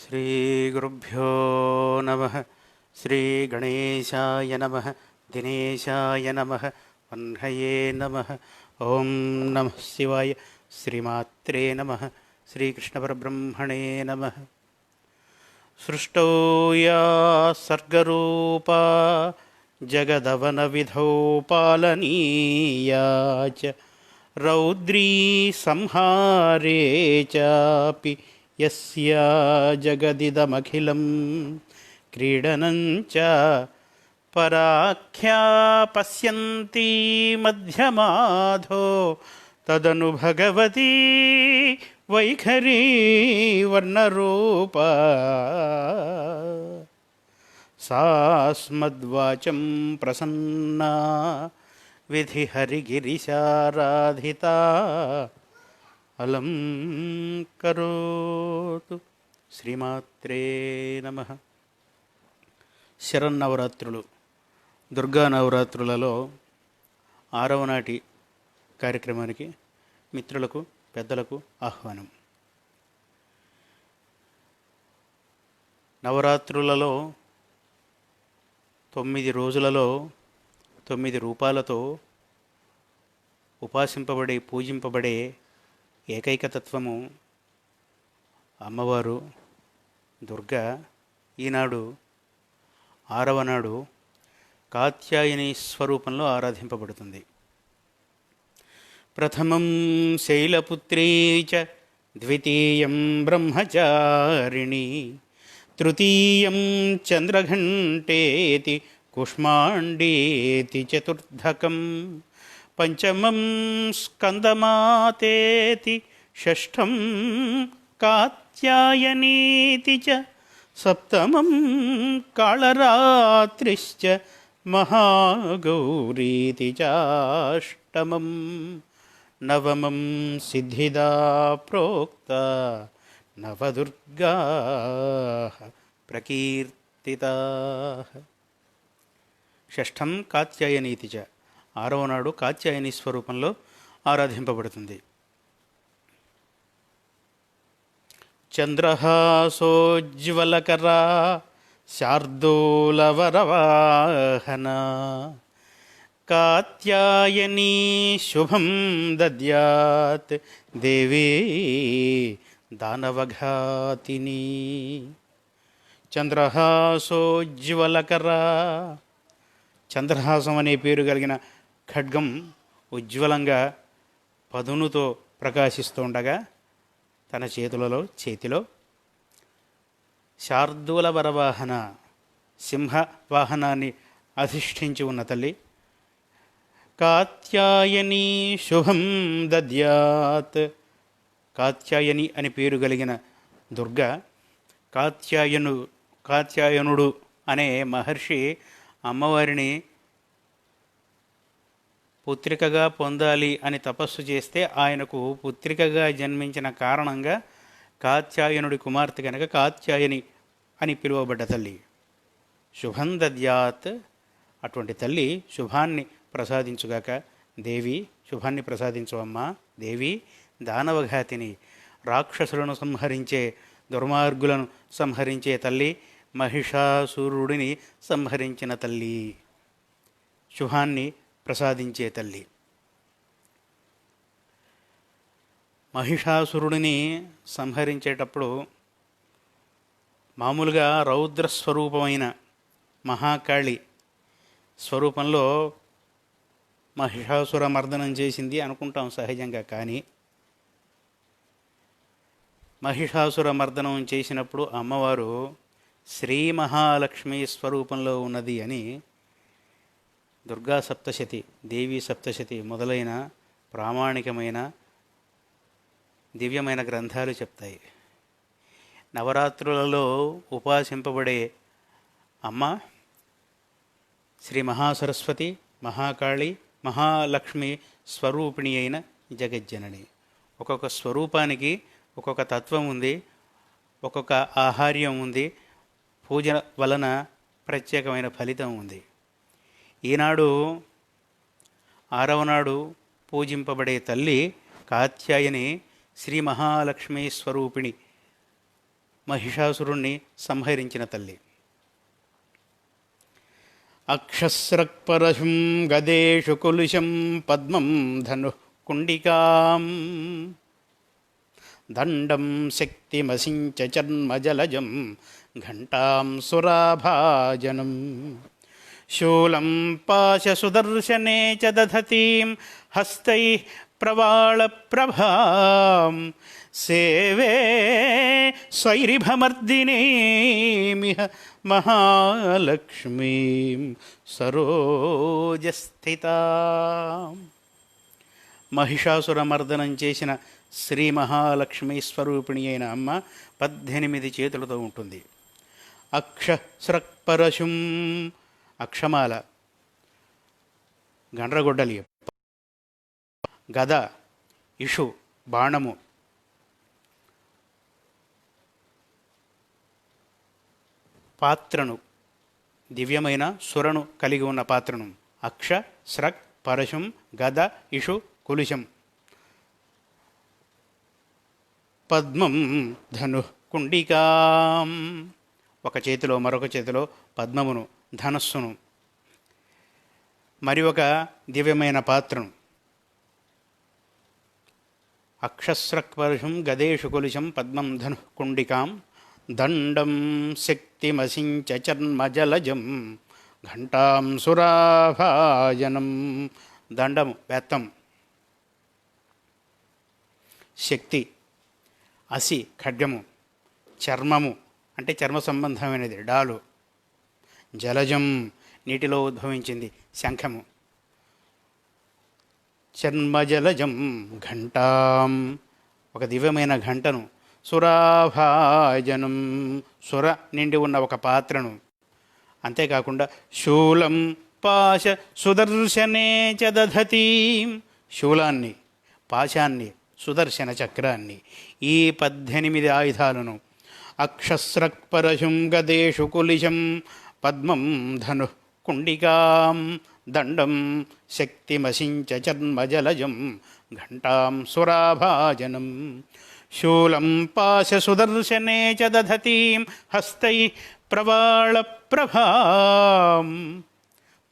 श्रीगुरुभ्यो नमः। श्रीगणेशाय नमः। दिनेशाय नमः। वह्नये नमः। ओं नमः शिवाय। श्रीमात्रे नमः। श्रीकृष्णपरब्रह्मणे नमः। सृष्टौ या सर्गरूपा जगदवनविधौ पालनीया च रौद्री संहारे चापि यस्या जगदिदमखिलं क्रीडनं च पराख्या पश्यन्ती मध्यमाधो तदनु भगवती वैखरी वर्णरूपा सास्मद्वाचं प्रसन्ना विधिहरिगिरिशाराधिता అలం కరోతు. శ్రీమాత్రే నమః. శరన్నవరాత్రులు దుర్గా నవరాత్రులలో 6వ నాటి కార్యక్రమానికి మిత్రులకు పెద్దలకు ఆహ్వానం. నవరాత్రులలో 9 రోజులలో 9 రూపాలతో ఉపాసింపబడే పూజింపబడే ఏకైక తత్వము అమ్మవారు దుర్గా. ఈనాడు 6వ నాడు కాత్యాయని స్వరూపంలో ఆరాధింపబడుతుంది. ప్రథమం శైలపుత్రీ చ ద్వితీయం బ్రహ్మచారిణి తృతీయం చంద్రఘంటేతి కుష్మాండేతి చతుర్థకం పంచమం స్కందమాతేతి షష్ఠం కాత్యాయనీతి చ సప్తమం కాళరాత్రిశ్చ మహాగౌరీతి చాష్టమం నవమం సిద్ధిదా ప్రోక్త నవదుర్గాః ప్రకీర్తితాః. షష్ఠం కాత్యాయనీతి చ 6వ నాడు కాత్యాయని స్వరూపంలో ఆరాధింపబడుతుంది. చంద్రహాసోజ్వలకరా శార్దూలవరవాహన కాత్యాయనీ శుభం దద్యాత్ దేవీ దానవఘాతిని. చంద్రహాసోజ్వలకరా, చంద్రహాసం అనే పేరు కలిగిన ఖడ్గం ఉజ్వలంగా పదునుతో ప్రకాశిస్తుండగా తన చేతిలో శార్దూల వరవాహన సింహ వాహనాన్ని అధిష్ఠించి ఉన్న తల్లి. కాత్యాయని శుభం దద్యాత్, కాత్యాయని అని పేరు కలిగిన దుర్గా. కాత్యాయనుడు అనే మహర్షి అమ్మవారిని పుత్రికగా పొందాలి అని తపస్సు చేస్తే ఆయనకు పుత్రికగా జన్మించిన కారణంగా కాత్యాయనుడి కుమార్తె కనుక కాత్యాయని అని పిలువబడ్డ తల్లి. శుభం దద్యాత్, అటువంటి తల్లి శుభాన్ని ప్రసాదించుగాక. దేవి శుభాన్ని ప్రసాదించు అమ్మా. దేవి దానవఘాతిని, రాక్షసులను సంహరించే దుర్మార్గులను సంహరించే తల్లి, మహిషాసురుడిని సంహరించిన తల్లి, శుభాన్ని ప్రసాదించే తల్లి. మహిషాసురుడిని సంహరించేటప్పుడు మామూలుగా రౌద్రస్వరూపమైన మహాకాళి స్వరూపంలో మహిషాసుర మర్దనం చేసింది అనుకుంటాం సహజంగా. కానీ మహిషాసుర మర్దనం చేసినప్పుడు అమ్మవారు శ్రీ మహాలక్ష్మి స్వరూపంలో ఉన్నది అని దుర్గా సప్తశతి, దేవీ సప్తశతి మొదలైన ప్రామాణికమైన దివ్యమైన గ్రంథాలు చెప్తాయి. నవరాత్రులలో ఉపాసింపబడే అమ్మ శ్రీ మహాసరస్వతి, మహాకాళి, మహాలక్ష్మి స్వరూపిణి అయిన జగజ్జనని. ఒక్కొక్క స్వరూపానికి ఒక్కొక్క తత్వం ఉంది, ఒక్కొక్క ఆహార్యం ఉంది, పూజ వలన ప్రత్యేకమైన ఫలితం ఉంది. ఈనాడు 6వ నాడు పూజింపబడే తల్లి కాత్యాయని శ్రీ మహాలక్ష్మీ స్వరూపిణి మహిషాసురుణ్ణి సంహరించిన తల్లి. అక్షస్రక్పరశుం గదేషు కులుశం పద్మం ధను కుండికాం దండం శక్తిమసించ చర్మజలజం ఘంటాం సురాభాజనం శూలం పాశసుదర్శనే చ దధతీం హస్తైః ప్రవాళప్రభాం సేవే స్వైరిభమర్దినీమిహ మహాలక్ష్మీం సరోజస్థితాం. మహిషాసురమర్దనం చేసిన శ్రీ మహాలక్ష్మీ స్వరూపిణి అయిన అమ్మ 18 చేతులతో ఉంటుంది. అక్షస్రక్పరశుం, అక్షమాల, గండ్రగొడ్డలి, గద, ఇషు, బాణము, పాత్రను, దివ్యమైన సురను కలిగి ఉన్న పాత్రను. అక్ష స్రక్ పరశుం గద ఇషు కులుశం పద్మం ధను కుండికాం, ఒక చేతిలో మరొక చేతిలో పద్మమును, ధనస్సును, మరి ఒక దివ్యమైన పాత్రను. అక్షస్రక్పరుషం గదేషు కులుశం పద్మం ధను కుండికాం దండం శక్తిమసించ చర్మజలజం ఘంటాం సురాభాజనం. దండము బెత్తం, శక్తి అసి ఖడ్గము, చర్మము అంటే చర్మ సంబంధమైనది డాలు, జలజం నీటిలో ఉద్భవించింది శంఖము, చర్మజలజం ఘంటాం ఒక దివ్యమైన ఘంటను, సురాభాజనం సుర నిండి ఉన్న ఒక పాత్రను, అంతేకాకుండా శూలం పాశ సుదర్శనే చ దధతీం శూలాన్ని, పాశాన్ని, సుదర్శన చక్రాన్ని, ఈ 18 ఆయుధాలను. అక్షస్రక్పరశుం గదేషు కులిశం పద్మం ధను కుండికాం దండం శక్తిమసించ చర్మజలజం ఘంటాం సురాభాజనం శూలం పాశసుదర్శనే చ దధతీం హస్తై ప్రవాళప్రభాం.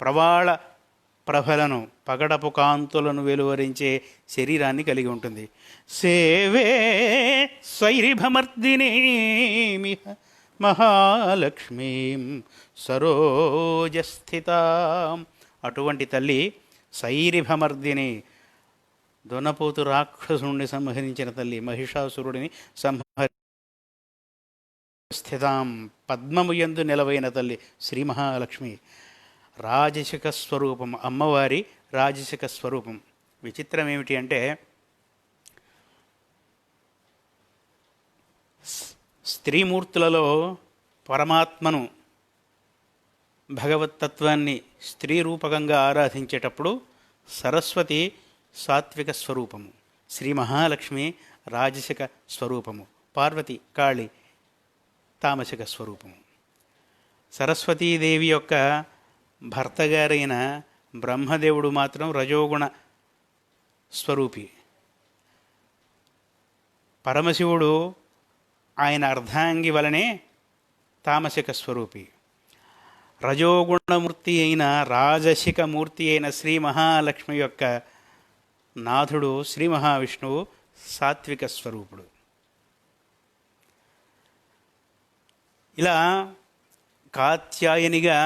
ప్రవాళ ప్రభలను, పగడపు కాంతులను వెలువరించే శరీరాన్ని కలిగి ఉంటుంది. సేవే స్వైరిభమర్దినీమిహ మహాలక్ష్మీం సరోజస్థితాం. అటువంటి తల్లి సైరిభమర్దిని, దొనపోతు రాక్షసుడిని సంహరించిన తల్లి, మహిషాసురుడిని స్థితాం పద్మము యందు నిలవైన తల్లి శ్రీ మహాలక్ష్మి. రాజసిక స్వరూపం, అమ్మవారి రాజసిక స్వరూపం. విచిత్రం ఏమిటి అంటే స్త్రీమూర్తులలో పరమాత్మను, భగవత్తత్వాన్ని స్త్రీ రూపకంగా ఆరాధించేటప్పుడు సరస్వతి సాత్విక స్వరూపము, శ్రీ మహాలక్ష్మి రాజసిక స్వరూపము, పార్వతి కాళి తామసిక స్వరూపము. సరస్వతీదేవి యొక్క భర్తగారైన బ్రహ్మదేవుడు మాత్రం రజోగుణ స్వరూపి. పరమశివుడు ఆయన అర్ధాంగి వలనే తామసిక స్వరూపి. రజోగుణమూర్తి అయిన రాజసిక మూర్తి అయిన శ్రీ మహాలక్ష్మి యొక్క నాథుడు శ్రీ మహావిష్ణువు సాత్విక స్వరూపుడు. ఇలా కాత్యాయనిగా,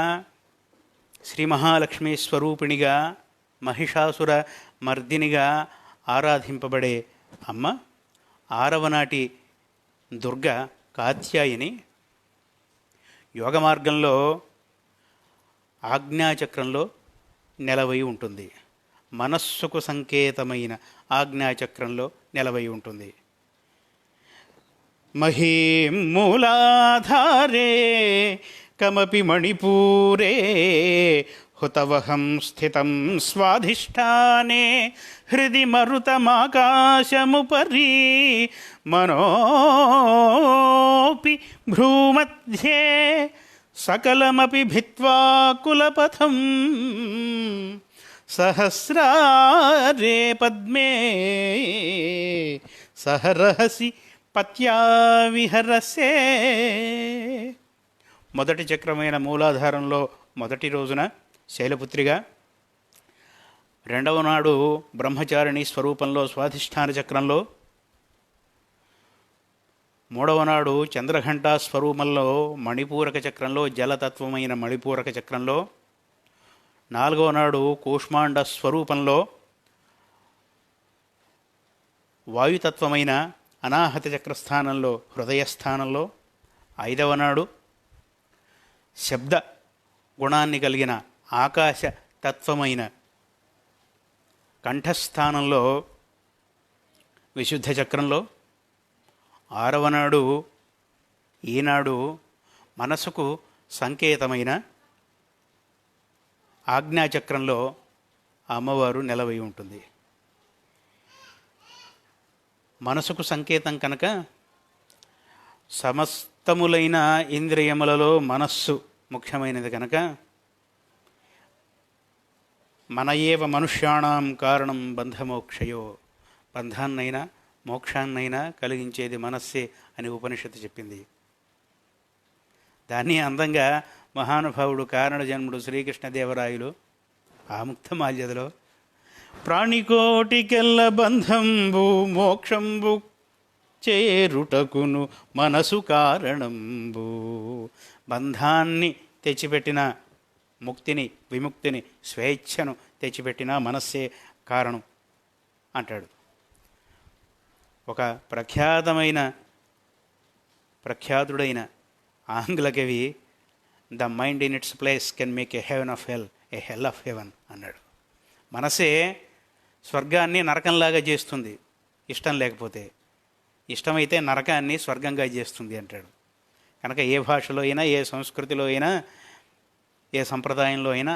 శ్రీ మహాలక్ష్మి స్వరూపిణిగా, మహిషాసుర మర్దినిగా ఆరాధింపబడే అమ్మ 6వ నాటి దుర్గ కాత్యాయని. యోగ మార్గంలో ఆజ్ఞాచక్రంలో నెలవై ఉంటుంది. మనస్సుకు సంకేతమైన ఆజ్ఞాచక్రంలో నెలవై ఉంటుంది. మహీం మూలాధారే కమపి మణిపూరే హుతవహం స్థితం స్వాధిష్టానే హృది మరుతమాకాశముపరి మనోపి భ్రూమధ్యే సకలమపి భిత్వా కులపథం సహస్రారే పద్మే సహరహసి పత్యా విహరసే. మొదటి చక్రమైన మూలాధారంలో మొదటి రోజున శైలపుత్రిగా, రెండవ నాడు బ్రహ్మచారిణి స్వరూపంలో స్వాధిష్టాన చక్రంలో, మూడవ నాడు చంద్రఘంటా స్వరూపంలో మణిపూరక చక్రంలో జలతత్వమైన మణిపూరక చక్రంలో, నాలుగవ నాడు కూష్మాండ స్వరూపంలో వాయుతత్వమైన అనాహత చక్రస్థానంలో హృదయస్థానంలో, ఐదవ నాడు శబ్ద గుణాన్ని కలిగిన ఆకాశ తత్వమైన కంఠస్థానంలో విశుద్ధ చక్రంలో, ఆరవ నాడు ఈనాడు మనసుకు సంకేతమైన ఆజ్ఞాచక్రంలో అమ్మవారు నెలవై ఉంటుంది. మనసుకు సంకేతం కనుక సమస్తములైన ఇంద్రియములలో మనస్సు ముఖ్యమైనది కనుక మన ఏవ మనుష్యాణం కారణం బంధమోక్షయో, బంధాన్నైనా మోక్షాన్నైనా కలిగించేది మనస్సే అని ఉపనిషత్తు చెప్పింది. దాన్ని అందంగా మహానుభావుడు కారణజన్ముడు శ్రీకృష్ణదేవరాయలు ఆముక్తమాల్యదలో ప్రాణికోటికెల్ల బంధంబు మోక్షంబు చేరుటకును మనసు కారణంబు. బంధాన్ని తెచ్చిపెట్టిన ముక్తిని, విముక్తిని, స్వేచ్ఛను తెచ్చిపెట్టిన మనస్సే కారణం అంటాడు. ఒక ప్రఖ్యాతుడైన ఆంగ్ల కవి the mind in its place can make a haven of hell, A hell of haven అన్నాడు. మనసే స్వర్గాన్ని నరకంలాగా చేస్తుంది ఇష్టం లేకపోతే, ఇష్టమైతే నరకాన్ని స్వర్గంగా చేస్తుంది అంటాడు. కనుక ఏ భాషలో అయినా, ఏ సంస్కృతిలో అయినా, ఏ సంప్రదాయంలో అయినా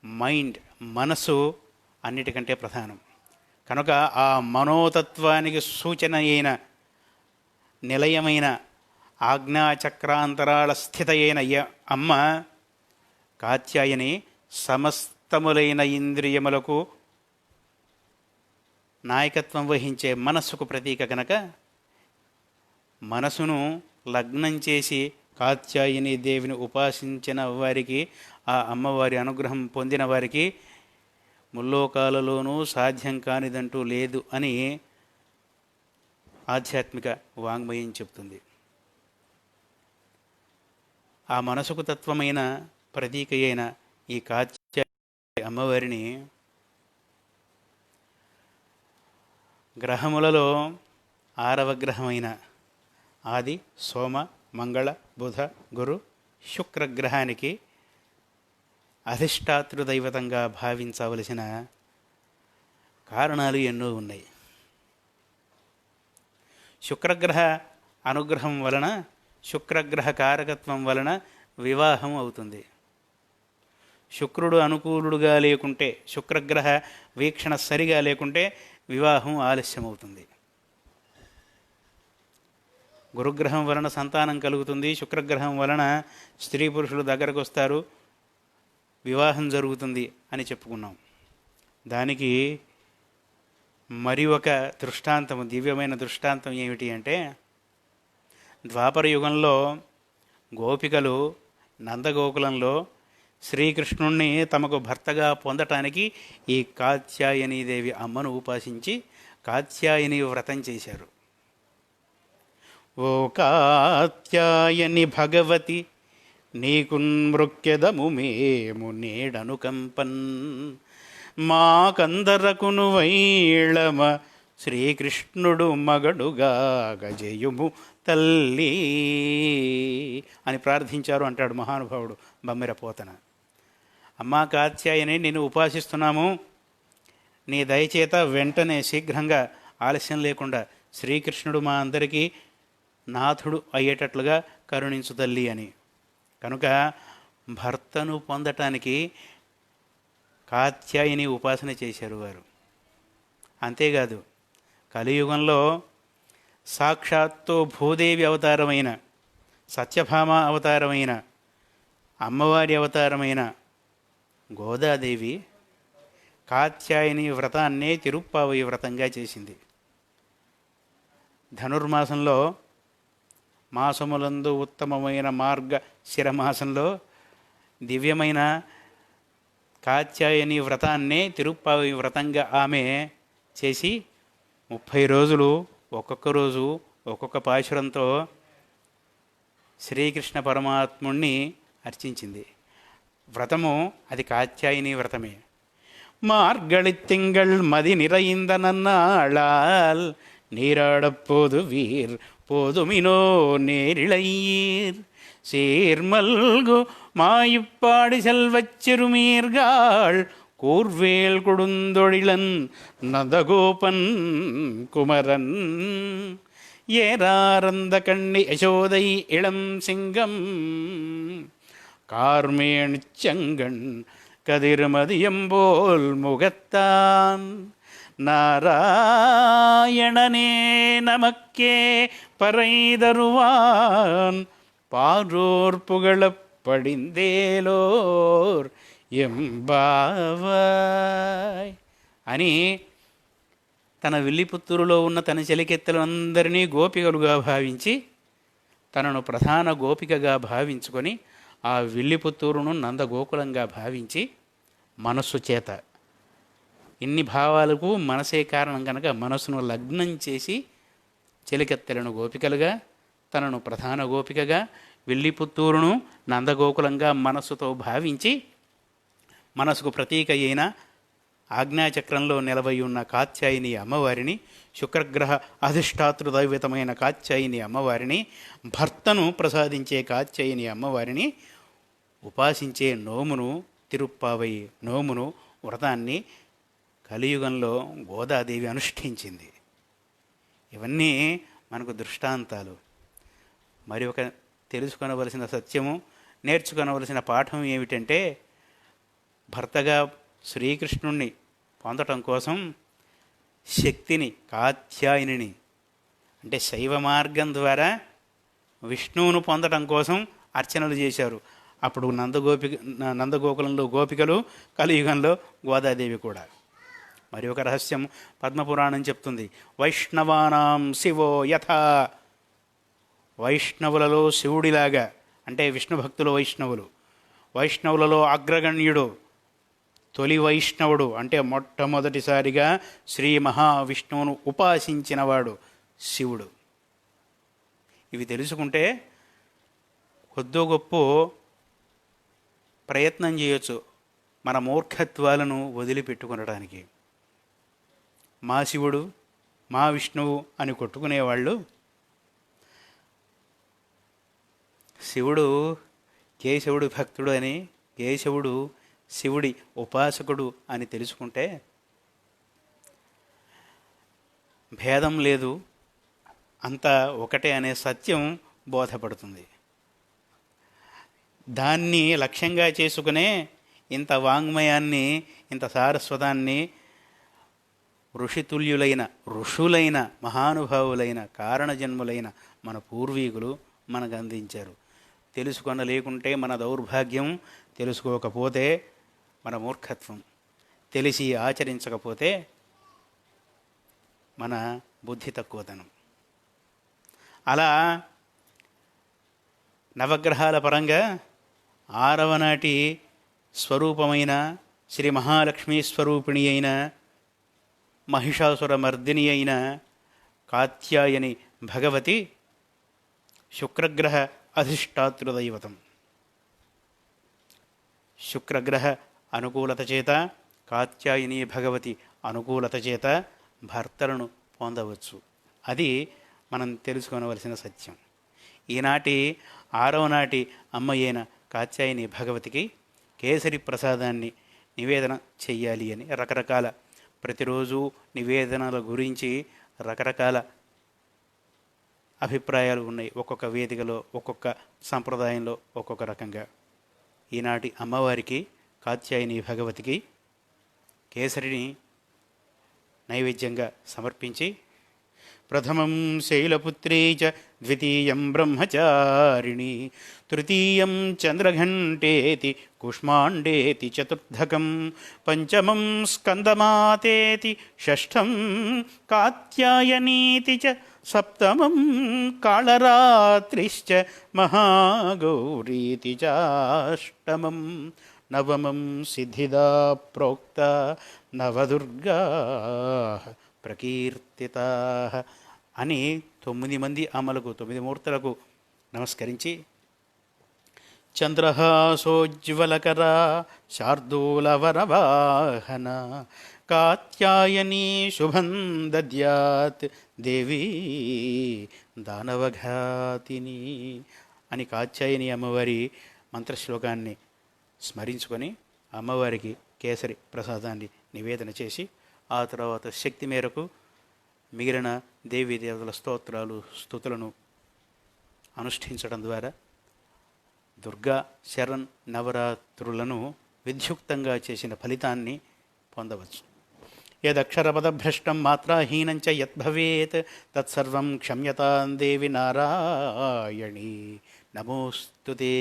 మైండ్, మనసు అన్నిటికంటే ప్రధానం. కనుక ఆ మనోతత్వానికి సూచన అయిన నిలయమైన ఆజ్ఞాచక్రాంతరాల స్థిత అయిన అమ్మ కాత్యాయని సమస్తములైన ఇంద్రియములకు నాయకత్వం వహించే మనస్సుకు ప్రతీక కనుక మనసును లగ్నం చేసి కాత్యాయని దేవిని ఉపాసించిన వారికి, ఆ అమ్మవారి అనుగ్రహం పొందిన వారికి ముల్లోకాలలోనూ సాధ్యం కానిదంటూ లేదు అని ఆధ్యాత్మిక వాంగ్మయం చెప్తుంది. ఆ మనసుకు తత్వమైన ప్రతీక అయిన ఈ కాత్యాయని అమ్మవారిని గ్రహములలో 6వ గ్రహమైన ఆది, సోమ, మంగళ, బుధ, గురు, శుక్రగ్రహానికి అధిష్టాతృదైవతంగా భావించవలసిన కారణాలు ఎన్నో ఉన్నాయి. శుక్రగ్రహ అనుగ్రహం వలన, శుక్రగ్రహ కారకత్వం వలన వివాహం అవుతుంది. శుక్రుడు అనుకూలుడుగా లేకుంటే, శుక్రగ్రహ వీక్షణ సరిగా లేకుంటే వివాహం ఆలస్యమవుతుంది. గురుగ్రహం వలన సంతానం కలుగుతుంది. శుక్రగ్రహం వలన స్త్రీ పురుషులు దగ్గరకు వస్తారు, వివాహం జరుగుతుంది అని చెప్పుకున్నాం. దానికి మరి ఒక దృష్టాంతం, దివ్యమైన దృష్టాంతం ఏమిటి అంటే, ద్వాపర యుగంలో గోపికలు నందగోకులంలో శ్రీకృష్ణుణ్ణి తమకు భర్తగా పొందటానికి ఈ కాత్యాయనీదేవి అమ్మను ఉపాసించి కాత్యాయని వ్రతం చేశారు. ఓ కాత్యాయని భగవతి నీకున్మృక్యదము మేము నేడనుకంపన్, మాకందరకును వైళమ శ్రీకృష్ణుడు మగడుగా గజయుము తల్లి అని ప్రార్థించారు అంటాడు మహానుభావుడు బమ్మెర పోతన. అమ్మా కాత్యాయని నిన్ను ఉపాసిస్తున్నాము, నీ దయచేత వెంటనే శీఘ్రంగా ఆలస్యం లేకుండా శ్రీకృష్ణుడు మా అందరికీ నాథుడు అయ్యేటట్లుగా కరుణించు తల్లి అని. కనుక భర్తను పొందటానికి కాత్యాయని ఉపాసన చేశారు వారు. అంతేకాదు, కలియుగంలో సాక్షాత్తు భూదేవి అవతారమైన, సత్యభామ అవతారమైన, అమ్మవారి అవతారమైన గోదాదేవి కాత్యాయని వ్రతాన్నే తిరుప్పావయి వ్రతంగా చేసింది. ధనుర్మాసంలో మాసములందు ఉత్తమమైన మార్గ శిరమాసంలో దివ్యమైన కాత్యాయని వ్రతాన్నే తిరుప్పావి వ్రతంగా ఆమె చేసి 30 రోజులు ఒక్కొక్క రోజు ఒక్కొక్క పాశురంతో శ్రీకృష్ణ పరమాత్ముణ్ణి అర్చించింది. వ్రతము అది కాత్యాయని వ్రతమే. மார்கழித்திங்கள் மதி நிறைந்த நன்னாளால் நீராடப்போது வீர் போதுமினோ நேரிழையீர் சீர்மல்கு மாயிப்பாடி செல்வச் சிறுமீர்காள் கூர்வேல் கொடுந்தொழிலன் நந்தகோபன் குமரன் ஏறாரந்த கண்ணி யசோதை இளம் சிங்கம் கார்மேணிச்சங்கண் கதிர்மதியம்போல் முகத்தான் நாராயணனே நமக்கே பறை தருவான் பாரோர் புகழப் పడిందేలోర్ ఎంబావాయ్ అని తన విల్లిపుత్తూరులో ఉన్న తన చెలికెత్తలందరినీ గోపికలుగా భావించి తనను ప్రధాన గోపికగా భావించుకొని ఆ విల్లిపుత్తూరును నందగోకులంగా భావించి మనస్సు చేత ఇన్ని భావాలకు మనసే కారణం కనుక మనసును లగ్నం చేసి చెలికెత్తెలను గోపికలుగా తనను ప్రధాన గోపికగా విల్లిపుత్తూరును నందగోకులంగా మనస్సుతో భావించి మనసుకు ప్రతీక అయిన ఆజ్ఞాచక్రంలో నిలవై ఉన్న కాత్యాయిని అమ్మవారిని శుక్రగ్రహ అధిష్టాతృదైవితమైన కాత్యాయిని అమ్మవారిని భర్తను ప్రసాదించే కాత్యాయిని అమ్మవారిని ఉపాసించే నోమును తిరుప్పావై నోమును వ్రతాన్ని కలియుగంలో గోదాదేవి అనుష్ఠించింది. ఇవన్నీ మనకు దృష్టాంతాలు. మరి ఒక తెలుసుకొనవలసిన సత్యము, నేర్చుకొనవలసిన పాఠం ఏమిటంటే భర్తగా శ్రీకృష్ణుణ్ణి పొందటం కోసం శక్తిని కాత్యాయనిని అంటే శైవ మార్గం ద్వారా విష్ణువును పొందటం కోసం అర్చనలు చేశారు. అప్పుడు నందగోకులంలో గోపికలు, కలియుగంలో గోదాదేవి కూడా. మరి ఒక రహస్యం పద్మపురాణం చెప్తుంది. వైష్ణవానాం శివో యథా, వైష్ణవులలో శివుడిలాగా అంటే విష్ణు భక్తులు వైష్ణవులు, వైష్ణవులలో అగ్రగణ్యుడు తొలి వైష్ణవుడు అంటే మొట్టమొదటిసారిగా శ్రీ మహావిష్ణువును ఉపాసించినవాడు శివుడు. ఇవి తెలుసుకుంటే కొద్దో గొప్ప ప్రయత్నం చేయొచ్చు మన మూర్ఖత్వాలను వదిలిపెట్టుకునడానికి. మా శివుడు, మా విష్ణువు అని కొట్టుకునేవాళ్ళు శివుడు కేశవుడు భక్తుడు అని, కేశవుడు శివుడి ఉపాసకుడు అని తెలుసుకుంటే భేదం లేదు, అంతా ఒకటే అనే సత్యం బోధపడుతుంది. దాన్ని లక్ష్యంగా చేసుకునే ఇంత వాంగ్మయాన్ని, ఇంత సారస్వతాన్ని ఋషులైన మహానుభావులైన కారణజన్ములైన మన పూర్వీకులు మనకు అందించారు. తెలుసుకొనలేకుంటే మన దౌర్భాగ్యం, తెలుసుకోకపోతే మన మూర్ఖత్వం, తెలిసి ఆచరించకపోతే మన బుద్ధి తక్కువతనం. అలా నవగ్రహాల పరంగా 6వ నాటి స్వరూపమైన శ్రీ మహాలక్ష్మీ స్వరూపిణి అయిన మహిషాసుర మర్దిని అయిన కాత్యాయని భగవతి శుక్రగ్రహ అధిష్టాతృదైవతం. శుక్రగ్రహ అనుకూలత చేత, కాత్యాయని భగవతి అనుకూలత చేత భర్తలను పొందవచ్చు. అది మనం తెలుసుకోవలసిన సత్యం. ఈనాటి 6వ నాటి అమ్మ అయిన కాత్యాయని భగవతికి కేసరి ప్రసాదాన్ని నివేదన చెయ్యాలి అని రకరకాల ప్రతిరోజు నివేదనల గురించి రకరకాల అభిప్రాయాలు ఉన్నాయి. ఒక్కొక్క వేదికలో, ఒక్కొక్క సంప్రదాయంలో ఒక్కొక్క రకంగా. ఈనాటి అమ్మవారికి కాత్యాయని భగవతికి కేసరిని నైవేద్యంగా సమర్పించి ప్రథమం శైలపుత్రీ చ ద్వితీయం బ్రహ్మచారిణి తృతీయం చంద్రఘంటేతి కుష్మాండేతి చతుర్థకం పంచమం స్కందమాతేతి షష్ఠం కాత్యాయనీతి చ సప్తమం కాళరాత్రిశ్చ మహాగౌరీతి చాష్టమం నవమం సిద్ధిదా ప్రోక్త నవదుర్గా ప్రకీర్తితా అని 9 మంది అమ్మలకు 9 మూర్తులకు నమస్కరించి చంద్రహాసోజ్వలకరా శార్దూలవరవాహన కాత్యాయనీ శుభం దద్యాత్ దేవీ దానవఘాతిని అని కాత్యాయని అమ్మవారి మంత్రశ్లోకాన్ని స్మరించుకొని అమ్మవారికి కేసరి ప్రసాదాన్ని నివేదన చేసి ఆ తర్వాత శక్తి మేరకు మిగిలిన దేవీ దేవతల స్తోత్రాలు స్తుతులను అనుష్ఠించడం ద్వారా దుర్గా శరణ్ నవరాత్రులను విధ్యుక్తంగా చేసిన ఫలితాన్ని పొందవచ్చు. యదక్షరపదభ్రష్టం మాత్రాహీనం చ యద్భవేత్ తత్సర్వం క్షమ్యతాం దేవి నారాయణీ నమోస్తుతే.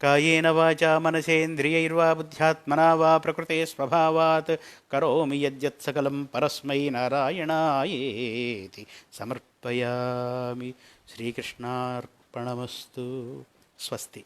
కాయేన వాచా మనసేంద్రియైర్వా బుద్ధ్యాత్మనా వా ప్రకృతే స్వభావాత్ కరోమి యద్యత్ సకలం పరస్మై నారాయణాయేతి సమర్పయామి. శ్రీకృష్ణార్పణమస్తు. స్వస్తి.